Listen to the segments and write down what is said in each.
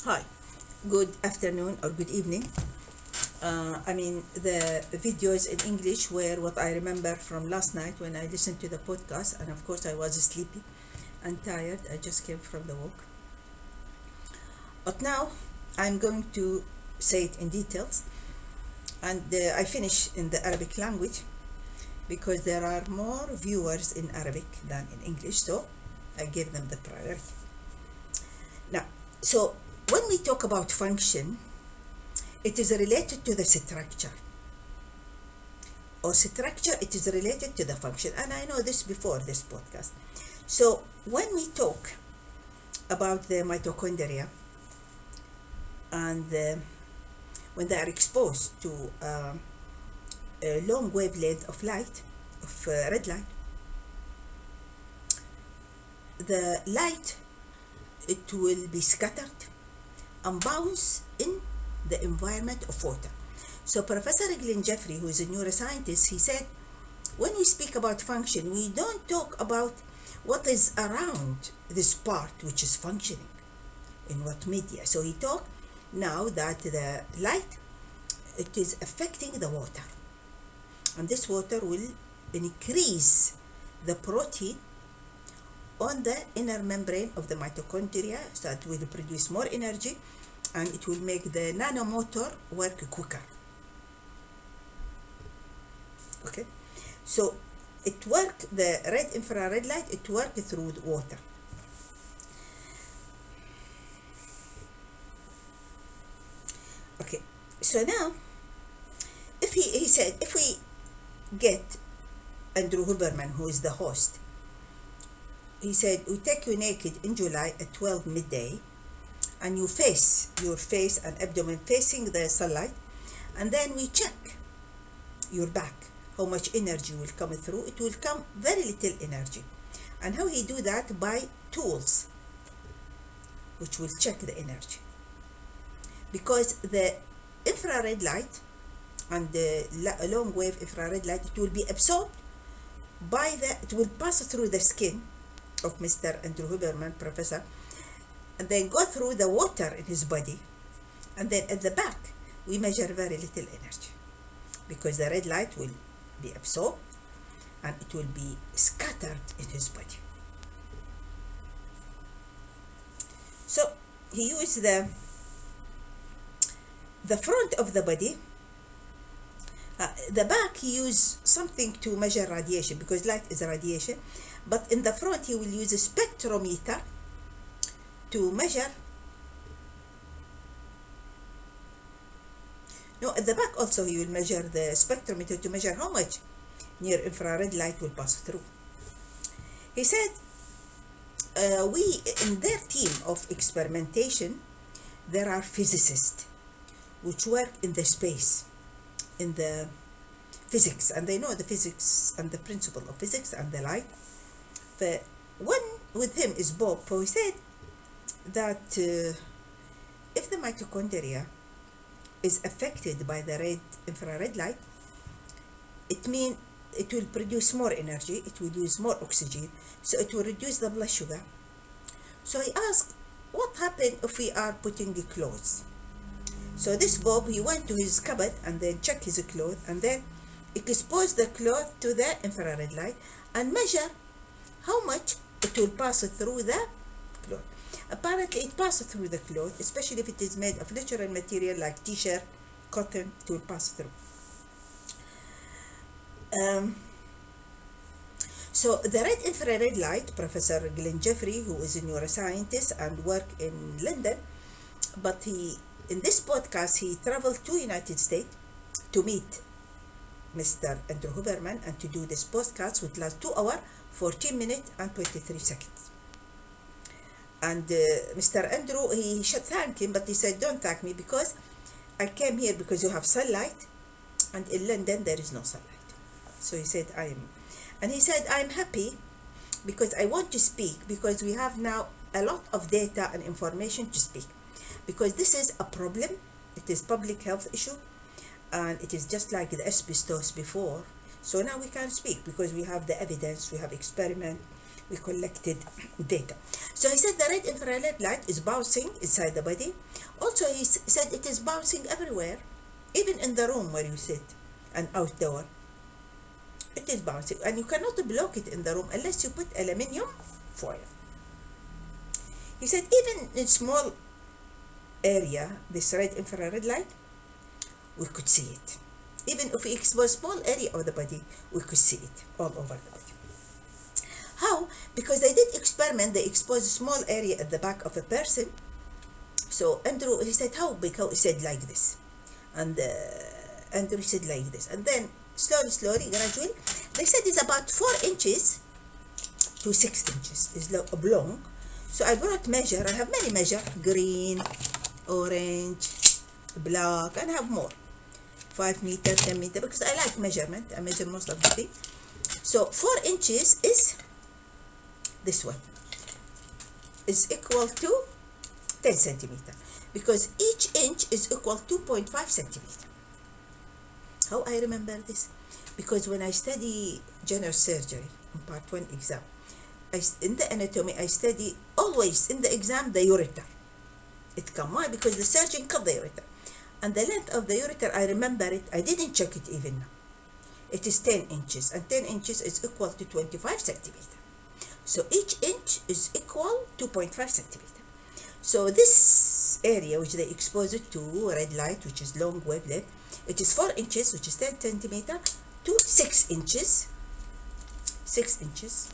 Hi, good afternoon or good evening. The videos in English were what I remember from last night when I listened to the podcast, and of course I was sleepy and tired. I just came from the walk. But now I'm going to say it in details, and I finish in the Arabic language because there are more viewers in Arabic than in English, so I give them the priority. Now, so when we talk about function, it is related to the structure. Or structure, it is related to the function. And I know this before this podcast. So when we talk about the mitochondria and when they are exposed to a long wavelength of light, of red light, the light, it will be scattered and bounce in the environment of water. So Professor Glenn Jeffrey, who is a neuroscientist, he said, when we speak about function, we don't talk about what is around this part which is functioning, in what media. So he talked now that the light, it is affecting the water. And this water will increase the protein on the inner membrane of the mitochondria, so it will produce more energy and it will make the nanomotor work quicker. Okay, so it works, the red infrared light, it works through the water. Okay, so now if he said, if we get Andrew Huberman, who is the host, he said, we take you naked in July at 12 midday, and you face your face and abdomen facing the sunlight, and then we check your back, how much energy will come through. It will come very little energy. And how he do that? By tools which will check the energy, because the infrared light and the long wave infrared light, it will be absorbed by it will pass through the skin of Mr. Andrew Huberman, professor, and then go through the water in his body, and then at the back we measure very little energy, because the red light will be absorbed and it will be scattered in his body. So he used the front of the body. The back, he used something to measure radiation, because light is a radiation, but in the front he will use a spectrometer to measure. No, at the back also he will measure the spectrometer to measure how much near infrared light will pass through. He said, we in their team of experimentation, there are physicists which work in the space, in the physics, and they know the physics and the principle of physics and the light. But one with him is Bob, who he said that if the mitochondria is affected by the infrared light, it means it will produce more energy, it will use more oxygen, so it will reduce the blood sugar. So he asked, what happens if we are putting the clothes? So this Bob, he went to his cupboard and then checked his clothes, and then exposed the cloth to the infrared light and measure how much it will pass through the cloth. Apparently it passes through the cloth, especially if it is made of natural material like t-shirt, cotton, it will pass through. So the red infrared light, Professor Glenn Jeffrey, who is a neuroscientist and work in London, but in this podcast he traveled to United States to meet Mr. Andrew Huberman and to do this podcast, which lasts 2 hours, 14 minutes and 23 seconds. And Mr. Andrew, he should thank him, but he said, don't thank me, because I came here because you have sunlight, and in London there is no sunlight. So he said, I'm happy because I want to speak, because we have now a lot of data and information to speak, because this is a problem. It is public health issue, and it is just like the asbestos before. So now we can speak because we have the evidence, we have experiment, we collected data. So he said the red infrared light is bouncing inside the body. Also, he said it is bouncing everywhere, even in the room where you sit and outdoor. It is bouncing, and you cannot block it in the room unless you put aluminium foil. He said even in small area, this red infrared light, we could see it. Even if we expose small area of the body, we could see it all over the body. How? Because they did experiment, they exposed a small area at the back of a person. So Andrew, he said, how big? He said like this. And Andrew said like this. And then slowly, gradually, they said it's about 4 inches to 6 inches is long. So I brought measure, I have many measure, green, orange, black, and I have more. 5 meter, 10 meter, because I like measurement. I measure most of the thing. So 4 inches is this one. Is equal to 10 centimeter. Because each inch is equal to 2.5 centimeter. How I remember this? Because when I study general surgery in part 1 exam, in the anatomy, I study always in the exam the ureter. It come. Why? Because the surgeon cut the ureter. And the length of the ureter, I remember it. I didn't check it even now. It is 10 inches. And 10 inches is equal to 25 centimeter. So each inch is equal to 2.5 centimeter. So this area which they expose it to red light, which is long wavelength, it is 4 inches, which is 10 centimeter, to 6 inches. 6 inches.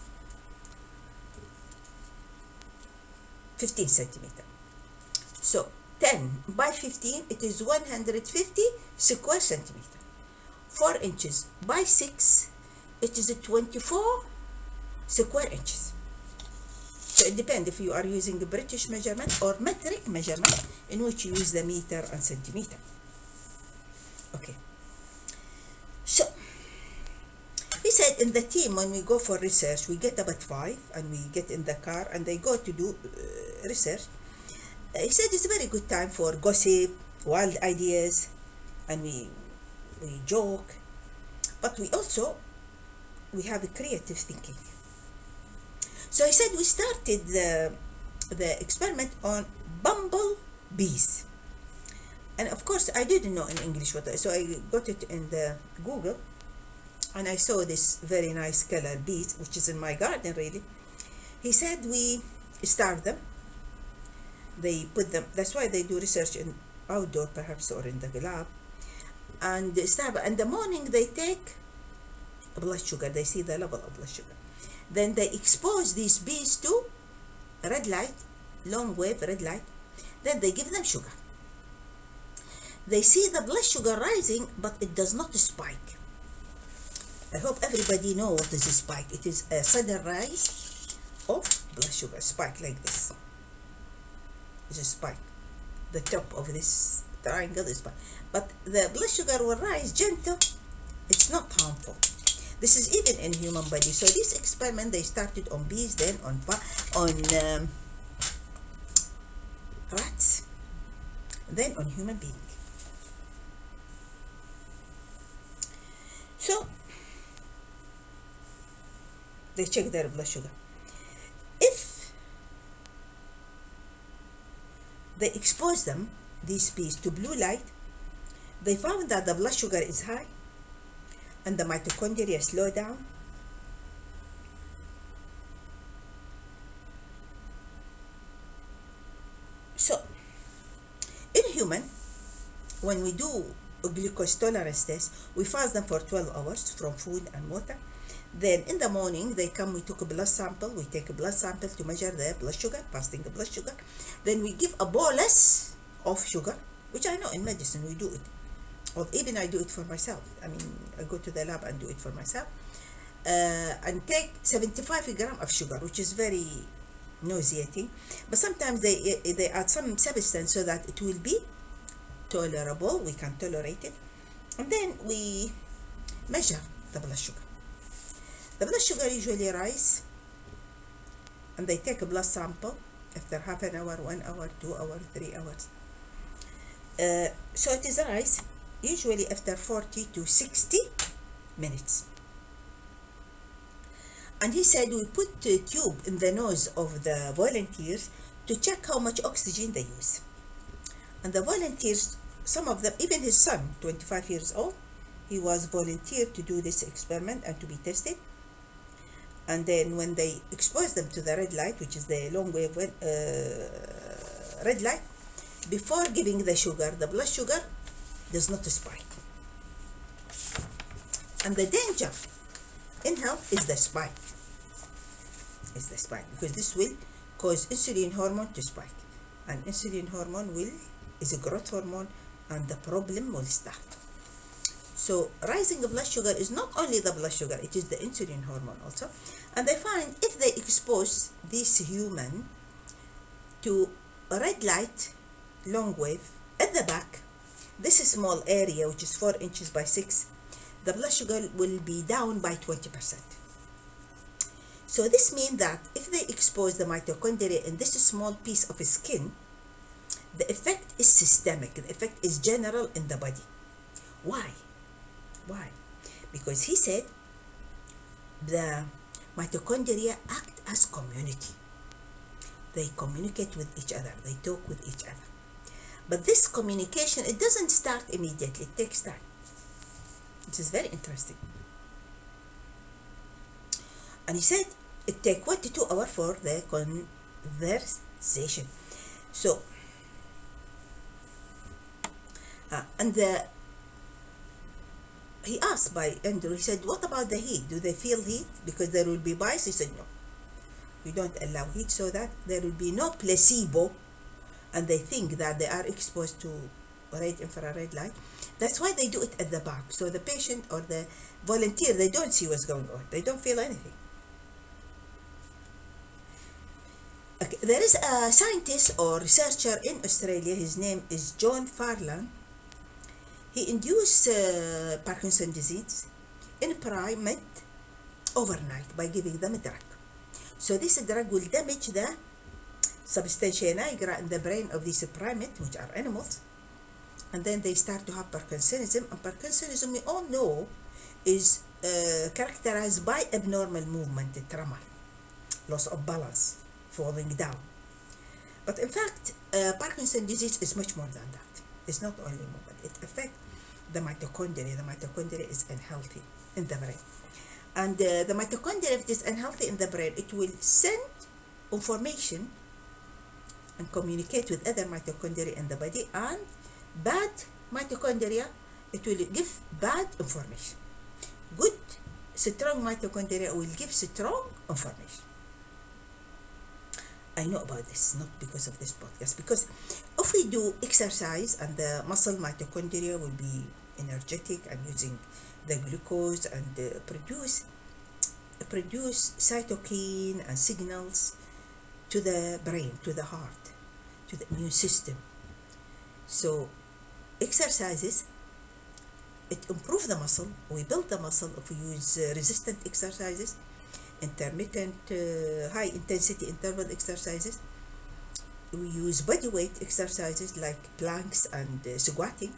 15 centimeter. So 10 by 15, it is 150 square centimeter. 4 inches by 6, it is 24 square inches. So it depends if you are using the British measurement or metric measurement, in which you use the meter and centimeter. Okay. So he said in the team, when we go for research, we get about 5 and we get in the car and they go to do research. He said it's a very good time for gossip, wild ideas, and we joke, but we have a creative thinking. So he said we started the experiment on bumblebees. And of course, I didn't know in English so I got it in the Google, and I saw this very nice color bees, which is in my garden really. He said we starve them. They put them, that's why they do research in outdoor perhaps or in the lab. And in the morning they take blood sugar, they see the level of blood sugar. Then they expose these bees to red light, long wave red light. Then they give them sugar. They see the blood sugar rising, but it does not spike. I hope everybody knows what is a spike. It is a sudden rise of blood sugar, spike like this. It's a spike. The top of this triangle is spike. But the blood sugar will rise gentle. It's not harmful. This is even in human body. So this experiment, they started on bees, then on rats, then on human beings. So they check their blood sugar. If they expose them, these bees, to blue light, they found that the blood sugar is high and the mitochondria slow down. So in human, when we do a glucose tolerance test, we fast them for 12 hours from food and water. Then in the morning they come, we took a blood sample, we take a blood sample to measure the blood sugar, fasting the blood sugar. Then we give a bolus of sugar, which I know in medicine we do it, or even I do it for myself. I mean, I go to the lab and do it for myself, and take 75 grams of sugar, which is very nauseating, but sometimes they add some substance so that it will be tolerable, we can tolerate it. And then we measure the blood sugar. The blood sugar usually rise, and they take a blood sample after half an hour, 1 hour, 2 hours, 3 hours. So it is rise usually after 40 to 60 minutes. And he said we put a tube in the nose of the volunteers to check how much oxygen they use. And the volunteers, some of them, even his son, 25 years old, he was volunteered to do this experiment and to be tested. And then when they exposed them to the red light, which is the long wave red light, before giving the sugar, the blood sugar does not spike. And the danger in health is the spike. Because this will cause insulin hormone to spike. And insulin hormone is a growth hormone, and the problem will start. So rising blood sugar is not only the blood sugar, it is the insulin hormone also. And they find if they expose this human to red light, long wave, at the back, this small area which is 4 inches by 6, the blood sugar will be down by 20%. So this means that if they expose the mitochondria in this small piece of skin, the effect is systemic, the effect is general in the body. Why? Because he said the mitochondria act as community. They communicate with each other, they talk with each other. But this communication, it doesn't start immediately, it takes time. This is very interesting. And he said it takes 1 to 2 hours for the conversation. So, he asked by Andrew, he said, what about the heat? Do they feel heat? Because there will be bias. He said, no, we don't allow heat, so that there will be no placebo, and they think that they are exposed to red infrared light. That's why they do it at the back. So the patient or the volunteer, they don't see what's going on. They don't feel anything. Okay, there is a scientist or researcher in Australia. His name is John Farland. He induced Parkinson's disease in primate overnight by giving them a drug. So this drug will damage the substantia nigra in the brain of these primates, which are animals, and then they start to have Parkinsonism. And Parkinsonism, we all know, is characterized by abnormal movement, tremor, loss of balance, falling down. But in fact, Parkinson's disease is much more than that. It's not only movement. It affects the mitochondria. The mitochondria is unhealthy in the brain. And the mitochondria, if it is unhealthy in the brain, it will send information and communicate with other mitochondria in the body. And bad mitochondria, it will give bad information. Good, strong mitochondria will give strong information. I know about this, not because of this podcast, because if we do exercise and the muscle mitochondria will be energetic and using the glucose and produce cytokine and signals to the brain, to the heart, to the immune system. So exercises, it improves the muscle. We build the muscle if we use resistant exercises, intermittent high intensity interval exercises. We use body weight exercises like planks and squatting.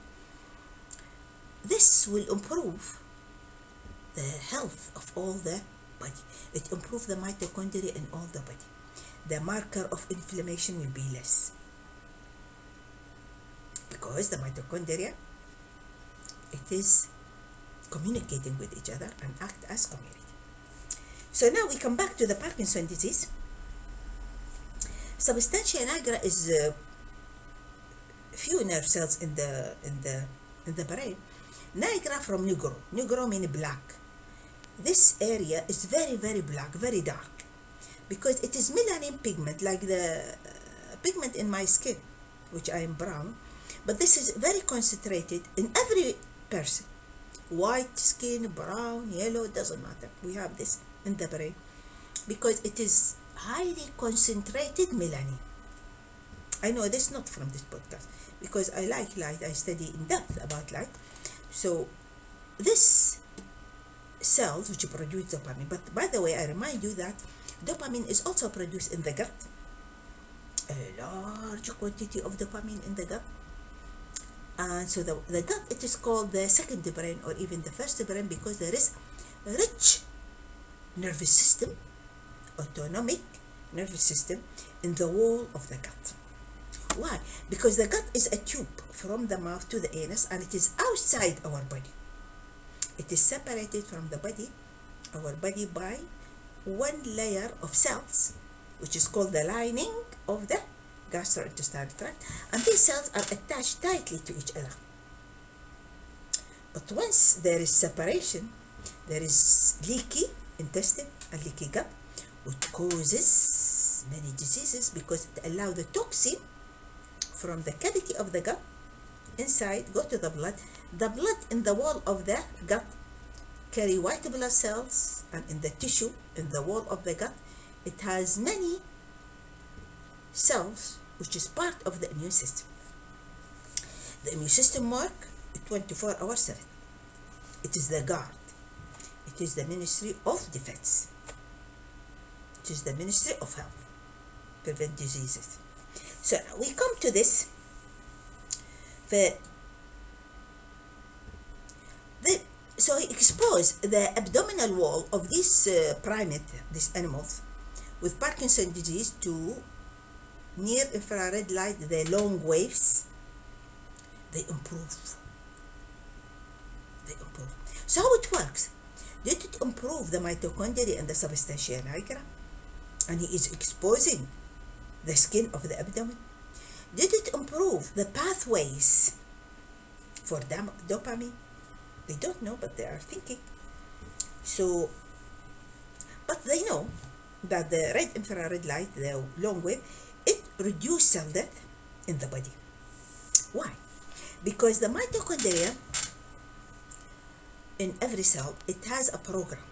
This will improve the health of all the body. It improves the mitochondria in all the body. The marker of inflammation will be less, because the mitochondria, it is communicating with each other and act as community. So now we come back to the Parkinson's disease. Substantia nigra is few nerve cells in the brain. Nigra from negro. Negro means black. This area is very, very black, very dark, because it is melanin pigment, like the pigment in my skin, which I am brown. But this is very concentrated in every person. White skin, brown, yellow, it doesn't matter. We have this in the brain because it is highly concentrated melanin. I know this not from this podcast, because I like light. I study in depth about light. So this cells which produce dopamine. But by the way, I remind you that dopamine is also produced in the gut. A large quantity of dopamine in the gut. And so the gut, it is called the second brain or even the first brain, because there is rich nervous system, autonomic nervous system in the wall of the gut. Why? Because the gut is a tube from the mouth to the anus, and it is outside our body. It is separated from our body by one layer of cells, which is called the lining of the gastrointestinal tract, and these cells are attached tightly to each other. But once there is separation, there is leaky intestine and leaky gut, which causes many diseases because it allows the toxin from the cavity of the gut inside go to the blood. The blood in the wall of the gut carry white blood cells, and in the tissue in the wall of the gut it has many cells, which is part of the immune system. The immune system work 24 hours 7. It is the guard. It is the Ministry of Defense. It is the Ministry of Health. Prevent diseases. So now we come to this. So he exposed the abdominal wall of this primate, these animals, with Parkinson's disease to near infrared light, the long waves. They improve. So how it works? Did it improve the mitochondria and the substantia nigra? And he is exposing the skin of the abdomen. Did it improve the pathways for dopamine? They don't know, but they are thinking. So, but they know that the red infrared light, the long wave, it reduces cell death in the body. Why? Because the mitochondria in every cell, it has a program.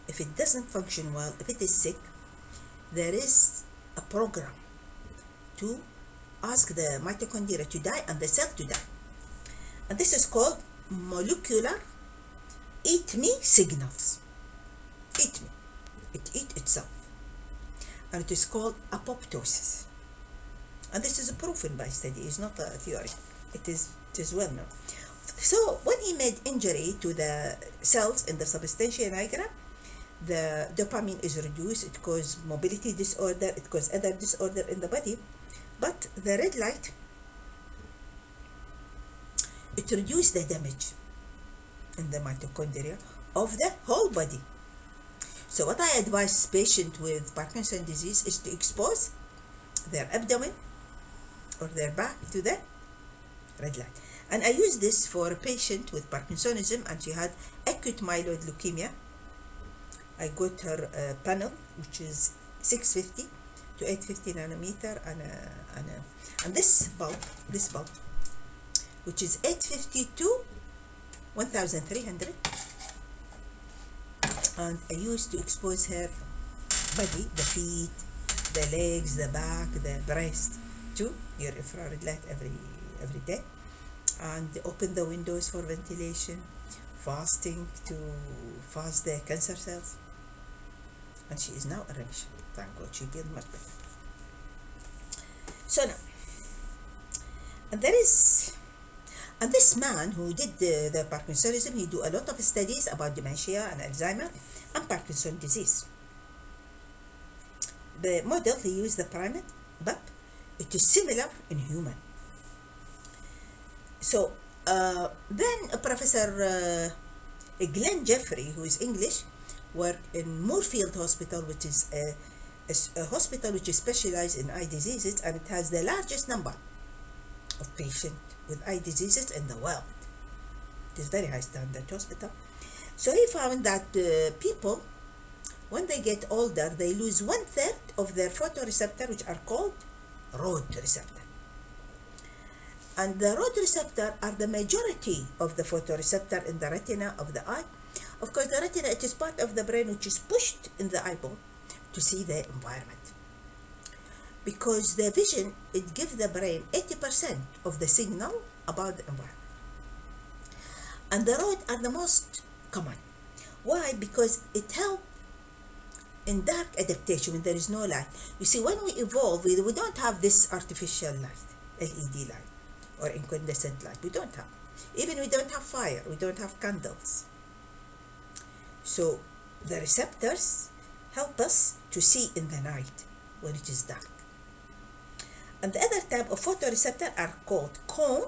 If it doesn't function well, if it is sick, there is a program to ask the mitochondria to die and the cell to die. And this is called molecular eat me signals. Eat me. It eats itself. And it is called apoptosis. And this is proven by study. It's not a theory. It is well known. So when he made injury to the cells in the substantia nigra, the dopamine is reduced. It causes mobility disorder. It causes other disorder in the body. But the red light, it reduces the damage in the mitochondria of the whole body. So what I advise patients with Parkinson's disease is to expose their abdomen or their back to the red light. And I use this for a patient with Parkinsonism, and she had acute myeloid leukemia. I got her a panel, which is 650 to 850 nanometer, and this bulb, which is 850 to 1300. And I used to expose her body, the feet, the legs, the back, the breast, to your infrared light every day, and open the windows for ventilation, fasting to fast the cancer cells. And she is now in remission. Thank God, she feels much better. So now, and this man who did the Parkinsonism, he do a lot of studies about dementia and Alzheimer and Parkinson's disease. The model, he used the primate, but it is similar in human. So then Professor Glenn Jeffrey, who is English, worked in Moorfield Hospital, which is a hospital which is specialized in eye diseases, and it has the largest number of patients with eye diseases in the world. It is very high standard hospital. So he found that people, when they get older, they lose 1/3 of their photoreceptor, which are called rod receptor. And the rod receptor are the majority of the photoreceptor in the retina of the eye. Of course, the retina, it is part of the brain which is pushed in the eyeball to see the environment. Because the vision, it gives the brain 80% of the signal about the environment. And the rod are the most common. Why? Because it helps in dark adaptation when there is no light. You see, when we evolve, we don't have this artificial light, LED light, or incandescent light. We don't have. Even we don't have fire. We don't have candles. So the receptors help us to see in the night when it is dark. And the other type of photoreceptor are called cone.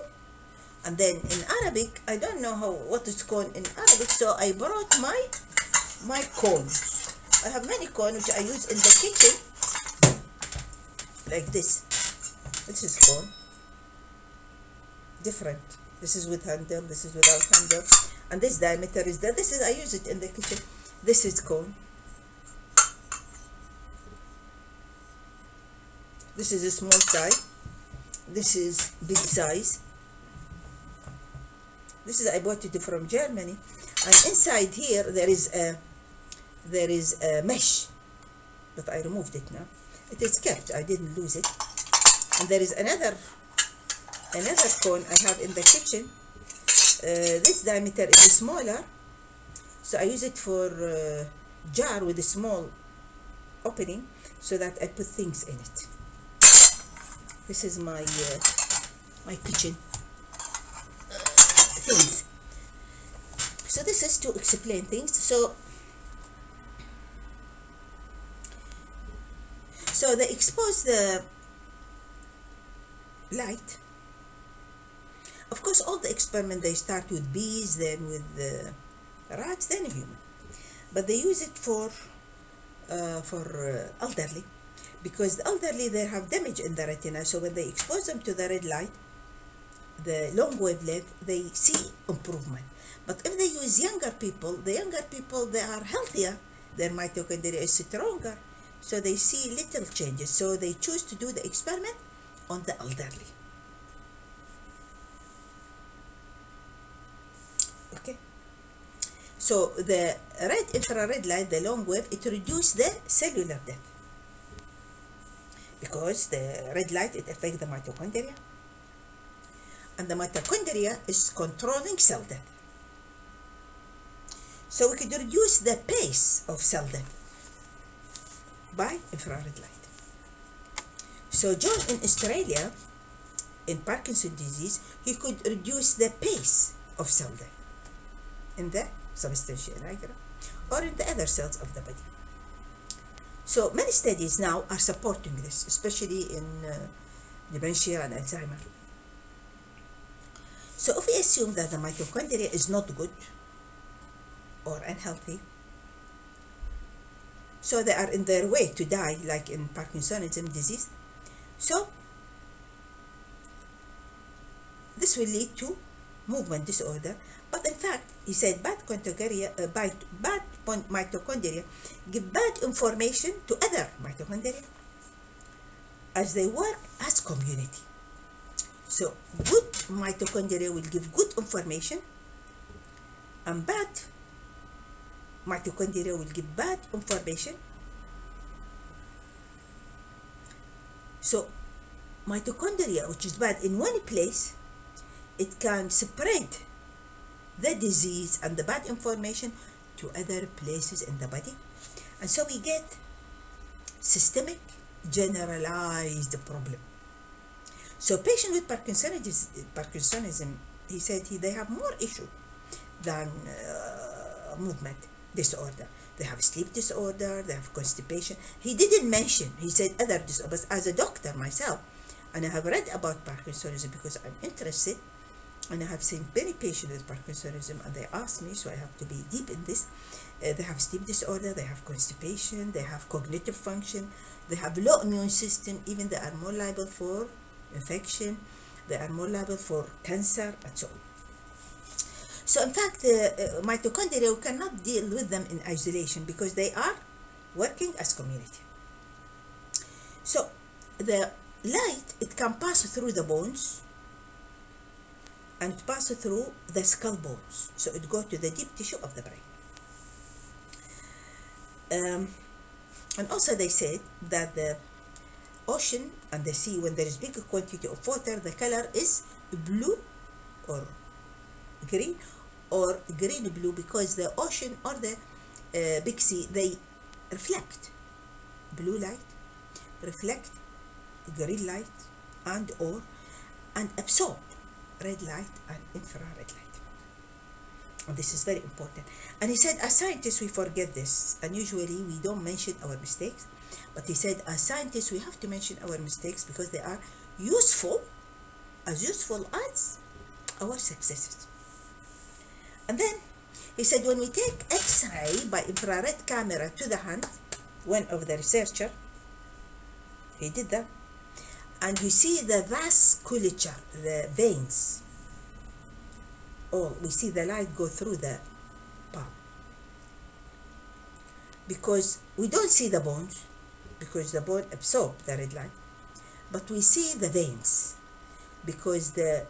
And then in Arabic, I don't know what is cone in Arabic, so I brought my cones. I have many cones which I use in the kitchen, like this. This is cone, different. This is with handle, this is without handle, and this diameter is there. This is, I use it in the kitchen. This is cone. This is a small size. This is big size. This is, I bought it from Germany, and inside here there is a mesh, but I removed it now. It is kept. I didn't lose it. And there is another cone I have in the kitchen. This diameter is smaller, so I use it for jar with a small opening, so that I put things in it. This is my kitchen things. So this is to explain things. So they expose the light. Of course, all the experiments, they start with bees, then with rats, then human. But they use it for elderly, because the elderly, they have damage in the retina. So when they expose them to the red light, the long wavelength, they see improvement. But if they use younger people, they are healthier. Their mitochondria is stronger, so they see little changes. So they choose to do the experiment on the elderly. Okay. So the infrared light, the long wave, it reduces the cellular death, because the red light, it affects the mitochondria, and the mitochondria is controlling cell death. So we could reduce the pace of cell death by infrared light. So John in Australia, in Parkinson's disease, he could reduce the pace of cell death in the substantia nigra or in the other cells of the body. So many studies now are supporting this, especially in dementia and Alzheimer. So if we assume that the mitochondria is not good or unhealthy, so they are in their way to die, like in Parkinsonism disease, so this will lead to movement disorder. But in fact, he said bad mitochondria give bad information to other mitochondria as they work as community. So good mitochondria will give good information, and bad mitochondria will give bad information. So mitochondria, which is bad in one place, it can spread the disease and the bad information to other places in the body. And so we get systemic generalized problem. So patients with Parkinsonism, he said they have more issue than movement disorder. They have sleep disorder, they have constipation. He didn't mention, he said other disorders. But as a doctor myself, and I have read about Parkinsonism because I'm interested, and I have seen many patients with Parkinsonism, and they ask me, so I have to be deep in this. They have sleep disorder, they have constipation, they have cognitive function, they have low immune system, even they are more liable for infection, they are more liable for cancer, and so on. So in fact, mitochondria, we cannot deal with them in isolation because they are working as community. So the light, it can pass through the bones, and it passes through the skull bones. So it goes to the deep tissue of the brain. And also they said that the ocean and the sea, when there is big quantity of water, the color is blue or green, or green blue, because the ocean or the big sea, they reflect blue light, reflect green light, and absorb red light and infrared light. And this is very important. And he said, as scientists, we forget this. And usually we don't mention our mistakes. But he said, as scientists, we have to mention our mistakes because they are useful, as useful as our successes. And then he said, when we take X-ray by infrared camera to the hand, one of the researcher, he did that, and we see the vasculature, the veins, we see the light go through the palm. Because we don't see the bones, because the bone absorbs the red light, but we see the veins, because the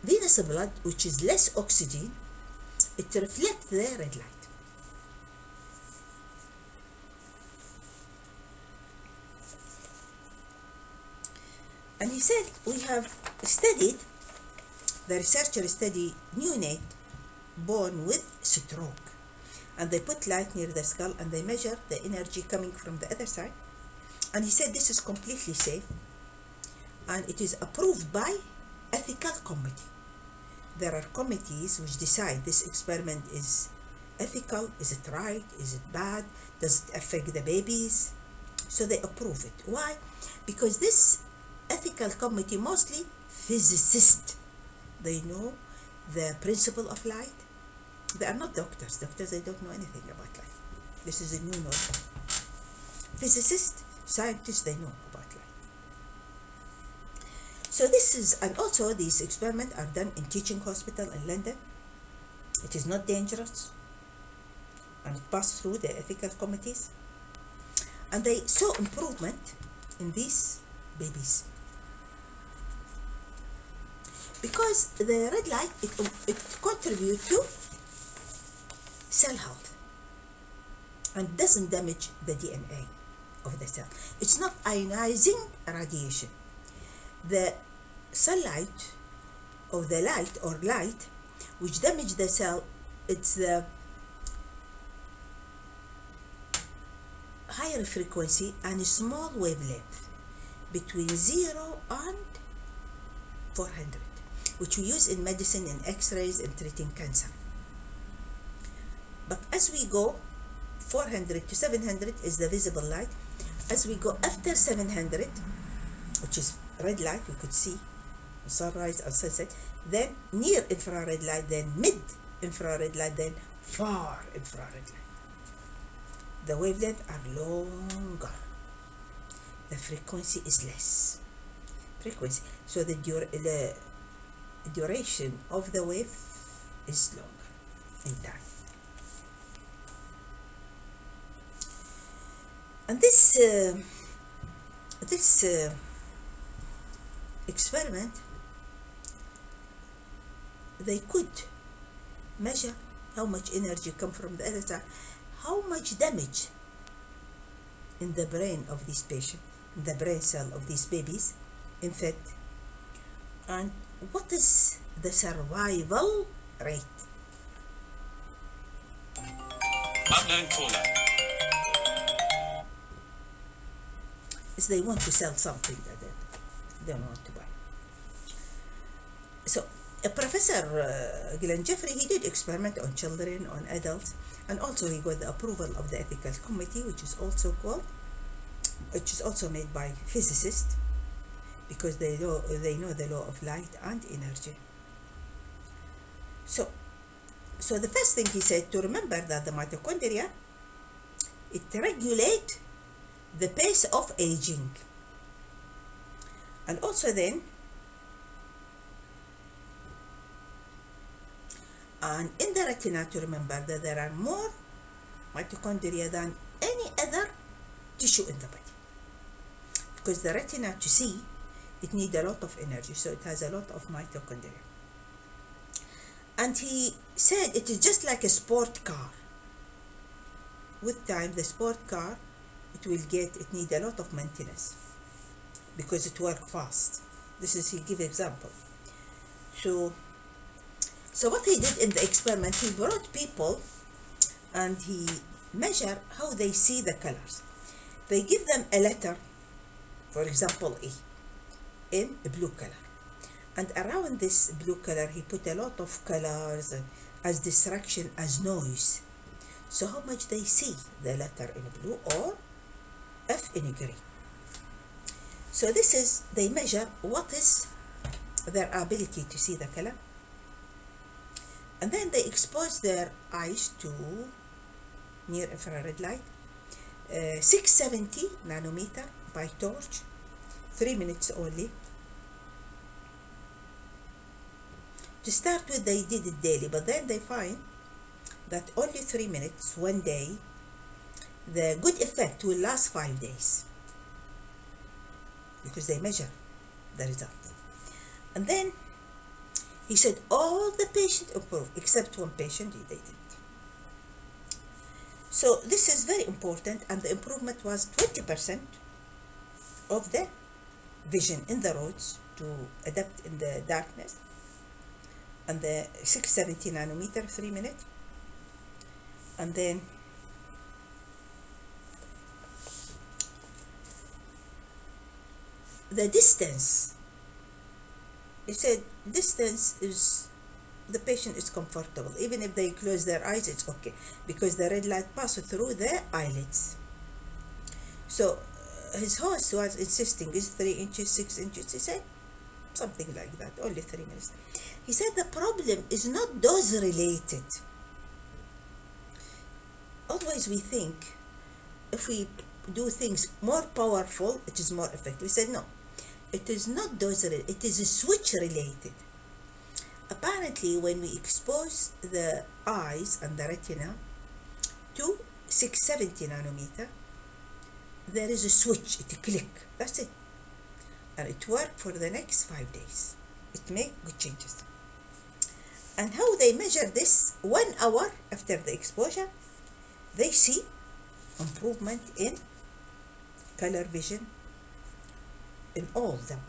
venous blood, which is less oxygen, it reflects the red light. And he said, we have studied, the researchers study neonate born with stroke, and they put light near the skull and they measure the energy coming from the other side. And he said this is completely safe, and it is approved by ethical committee. There are committees which decide this experiment is ethical, is it right, is it bad, does it affect the babies? So they approve it. Why? Because this ethical committee, mostly physicists, they know the principle of light. They are not doctors. Doctors, they don't know anything about light. This is a new knowledge. Physicists, scientists, they know about light. So this is, and also these experiments are done in teaching hospital in London. It is not dangerous, and it passed through the ethical committees, and they saw improvement in these babies. Because the red light, it contributes to cell health and doesn't damage the DNA of the cell. It's not ionizing radiation. The sunlight or the light or light which damage the cell, it's the higher frequency and small wavelength between 0 and 400, which we use in medicine, in x-rays, in treating cancer. But as we go 400 to 700 is the visible light. As we go after 700, which is red light, we could see sunrise or sunset, then near infrared light, then mid infrared light, then far infrared light. The wavelengths are longer. The frequency is less. So the duration of the wave is longer in time. And this experiment, they could measure how much energy come from the other side, how much damage in the brain of this patient, in the brain cell of these babies, in fact, and what is the survival rate. Unknown caller. Is they want to sell something that they don't want to buy. So Professor Glenn Jeffrey, he did experiment on children, on adults, and also he got the approval of the ethical committee, which is also made by physicists, because they know the law of light and energy. So the first thing he said, to remember that the mitochondria, it regulates the pace of aging. And also then, and in the retina, to remember that there are more mitochondria than any other tissue in the body. Because the retina, to see, it needs a lot of energy, so it has a lot of mitochondria. And he said it is just like a sport car. With time, the sport car, it needs a lot of maintenance because it works fast. He give example. So what he did in the experiment, he brought people and he measured how they see the colors. They give them a letter, for example, A, in a blue color. And around this blue color, he put a lot of colors as distraction, as noise. So how much they see the letter in blue or F in green. So this is, they measure what is their ability to see the color. And then they expose their eyes to near infrared light, 670 nanometer by torch, 3 minutes only. To start with, they did it daily, but then they find that only 3 minutes, one day, the good effect will last 5 days because they measure the result. And then he said all the patients improved except one patient, they didn't. So this is very important, and the improvement was 20% of the vision in the roads to adapt in the darkness, and the 670 nanometer, 3 minutes. And then the distance, he said distance is, the patient is comfortable. Even if they close their eyes, it's okay, because the red light passes through the eyelids. So his host was insisting, is 3 inches, 6 inches? He said something like that, only 3 minutes. He said the problem is not dose related. Always we think if we do things more powerful, it is more effective. He said no, it is not dose related, it is switch related. Apparently, when we expose the eyes and the retina to 670 nanometer, there is a switch, it click, that's it. And it worked for the next 5 days. It made good changes. And how they measure this, 1 hour after the exposure, they see improvement in color vision in all of them.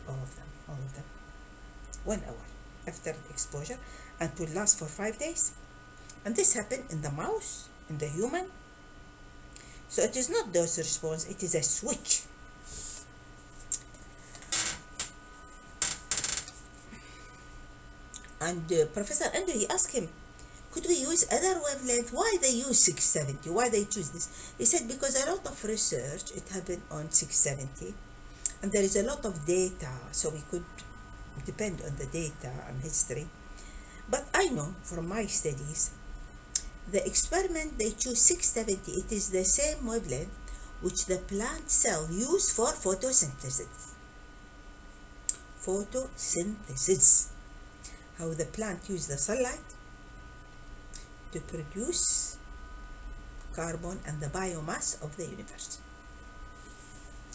1 hour after the exposure, and it will last for 5 days. And this happened in the mouse, in the human. So it is not dose response, it is a switch. And Professor Andrew, he asked him, could we use other wavelength? Why they use 670? Why they choose this? He said because a lot of research, it happened on 670, and there is a lot of data, so we could depend on the data and history. But I know from my studies, the experiment they choose 670, it is the same wavelength which the plant cell use for photosynthesis. Photosynthesis. How the plant use the sunlight to produce carbon and the biomass of the universe.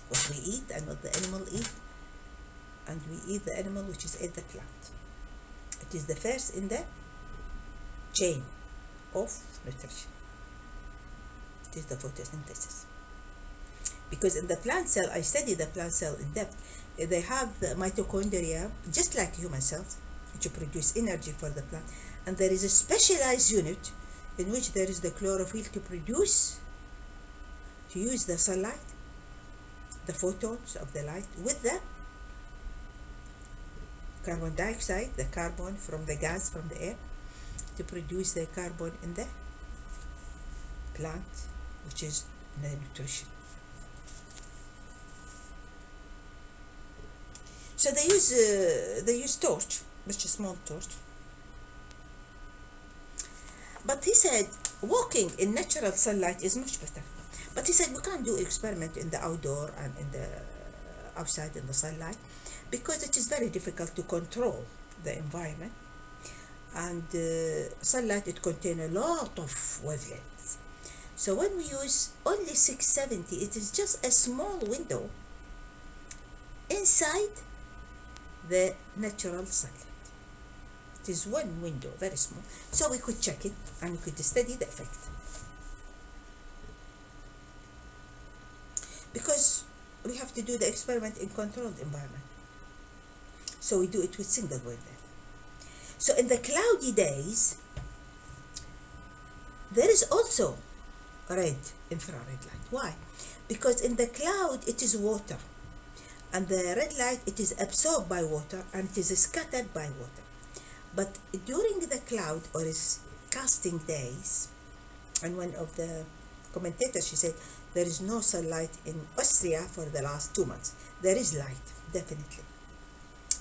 What we eat and what the animal eat, and we eat the animal which is in the plant. It is the first in the chain of nutrition. It is the photosynthesis. Because in the plant cell, I study the plant cell in depth, they have the mitochondria just like human cells, which produce energy for the plant. And there is a specialized unit in which there is the chlorophyll to use the sunlight, the photons of the light, with the carbon dioxide, the carbon from the gas from the air, to produce the carbon in the plant, which is the nutrition. So they use torch, which is a small torch. But he said walking in natural sunlight is much better. But he said we can't do experiment in the outdoor and in the outside in the sunlight, because it is very difficult to control the environment. And sunlight, it contains a lot of wavelengths. So when we use only 670, it is just a small window inside the natural sunlight. It is one window, very small. So we could check it and we could study the effect. Because we have to do the experiment in controlled environment. So we do it with single wavelength. So in the cloudy days, there is also red infrared light. Why? Because in the cloud, it is water. And the red light, it is absorbed by water and it is scattered by water. But during the cloud or is casting days, and one of the commentators, she said, there is no sunlight in Austria for the last 2 months. There is light, definitely,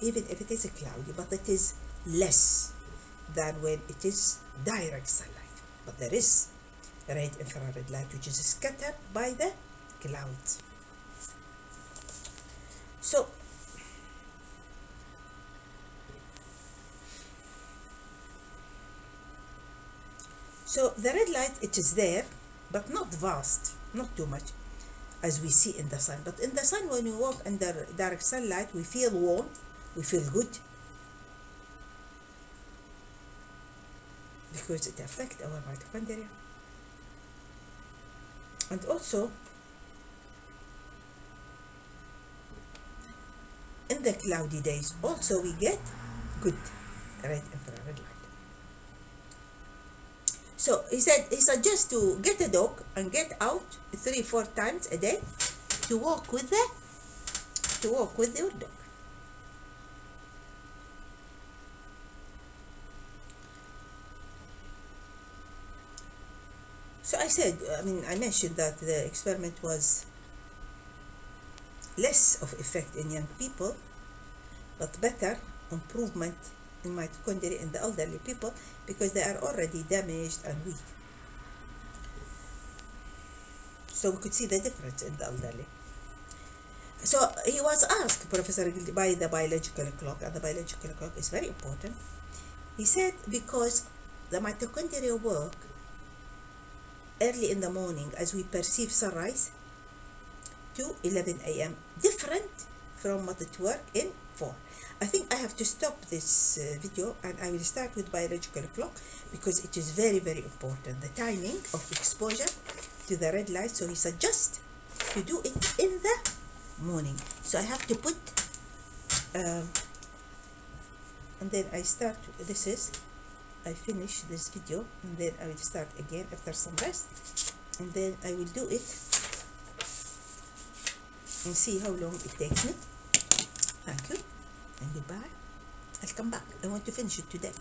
even if it is cloudy, but it is less than when it is direct sunlight. But there is red infrared light which is scattered by the clouds. So the red light, it is there, but not vast, not too much, as we see in the sun. But in the sun, when we walk under direct sunlight, we feel warm, we feel good, because it affects our mitochondria. And also, in the cloudy days, also we get good red infrared light. So he suggests to get a dog and get out 3-4 times a day to walk with your dog. So I mentioned that the experiment was less of effect in young people, but better improvement in mitochondria in the elderly people, because they are already damaged and weak. So we could see the difference in the elderly. So he was asked, Professor Gildi, by the biological clock, and the biological clock is very important. He said because the mitochondria work early in the morning as we perceive sunrise to 11 a.m. different from what it work in 4. I think I have to stop this video, and I will start with biological clock because it is very, very important, the timing of exposure to the red light. So he suggests to do it in the morning. So I have to put and then I start. I finish this video, and then I will start again after some rest, and then I will do it and see how long it takes me. Thank you and goodbye. I'll come back. I want to finish it today.